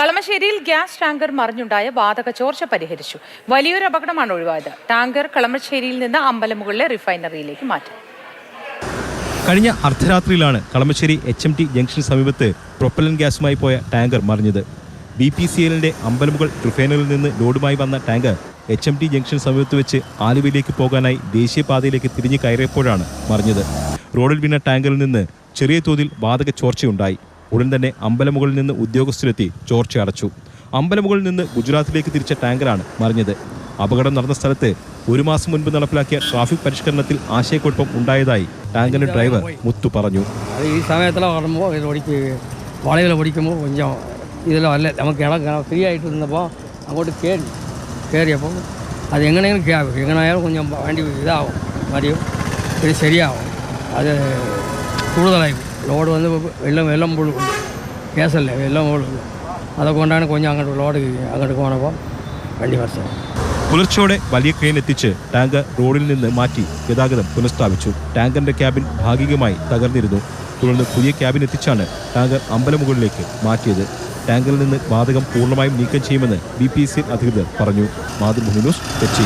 കളമശ്ശേരിയിൽ gas tanker മറിഞ്ഞുണ്ടായ വാതക ചോർച്ച പരിഹരിച്ചു. വലിയൊരു അപകടമാണ് ഒഴിവായത്. ടാങ്കർ കളമശ്ശേരിയിൽ നിന്ന് അമ്പലമുകളിലെ റിഫൈനറിയിലേക്ക് മാറ്റി. കഴിഞ്ഞ അർദ്ധരാത്രിയിലാണ് കളമശ്ശേരി HMT ജംഗ്ഷന് സമീപത്ത് പ്രൊപ്പലൻ ഗ്യാസുമായി പോയ ടാങ്കർ മറിഞ്ഞത്. BPCLന്റെ അമ്പലമുകൾ റിഫൈനറിയിൽ നിന്ന് ലോഡുമായി വന്ന ടാങ്കർ HMT ജംഗ്ഷൻ സമീപത്ത് വെച്ച് ആലുവയിലേക്ക് പോകാനായി ദേശീയപാതയിലേക്ക് തിരിഞ്ഞു കയറിയപ്പോഴാണ് മറിഞ്ഞത്. റോഡിൽ വീണ ടാങ്കറിൽ നിന്ന് ചെറിയ തോതിൽ വാതക ചോർച്ചയുണ്ടായി. ഉടൻ തന്നെ അമ്പലമുകളിൽ നിന്ന് ഉദ്യോഗസ്ഥരെത്തി ചോർച്ച അടച്ചു. അമ്പലമുകളിൽ നിന്ന് ഗുജറാത്തിലേക്ക് തിരിച്ച ടാങ്കറാണ് മറിഞ്ഞത്. അപകടം നടന്ന സ്ഥലത്ത് 1 മാസം മുൻപ് നടപ്പിലാക്കിയ ട്രാഫിക് പരിഷ്കരണത്തിൽ ആശയക്കുഴപ്പം ഉണ്ടായതായി ടാങ്കറിന്റെ ഡ്രൈവർ മുത്തു പറഞ്ഞു. ഈ സമയത്തിൽ വളകൾ ഓടിക്കുമ്പോൾ കൊഞ്ചം ഇതെല്ലാം അല്ല നമുക്ക് ഫ്രീ ആയിട്ട് നിന്നപ്പോൾ അങ്ങോട്ട് കയറിയപ്പോൾ അത് എങ്ങനെയായാലും കൊഞ്ചം വണ്ടി ഇതാവും മറിയും ഇത് ശരിയാവും. അത് കൂടുതലായി ലോഡ് വന്ന് വെള്ളം പൊഴും കേസല്ലേ വെള്ളം പൊഴും. അതുകൊണ്ടാണ് കൊഞ്ചം അങ്ങോട്ട് പോകണപ്പോൾ വണ്ടി മറിച്ചത്. പുലർച്ചയോടെ വലിയ ക്രെയിൻ എത്തിച്ച് ടാങ്കർ റോഡിൽ നിന്ന് മാറ്റി ഗതാഗതം പുനഃസ്ഥാപിച്ചു. ടാങ്കറിന്റെ ക്യാബിൻ ഭാഗികമായി തകർന്നിരുന്നു. തുടർന്ന് പുതിയ ക്യാബിൻ എത്തിച്ചാണ് ടാങ്കർ അമ്പലമുകളിലേക്ക് മാറ്റിയത്. ടാങ്കറിൽ നിന്ന് വാതകം പൂർണ്ണമായും നീക്കം ചെയ്യുമെന്ന് BPCL അധികൃതർ പറഞ്ഞു. മാതൃഭൂമി ന്യൂസ്, കൊച്ചി.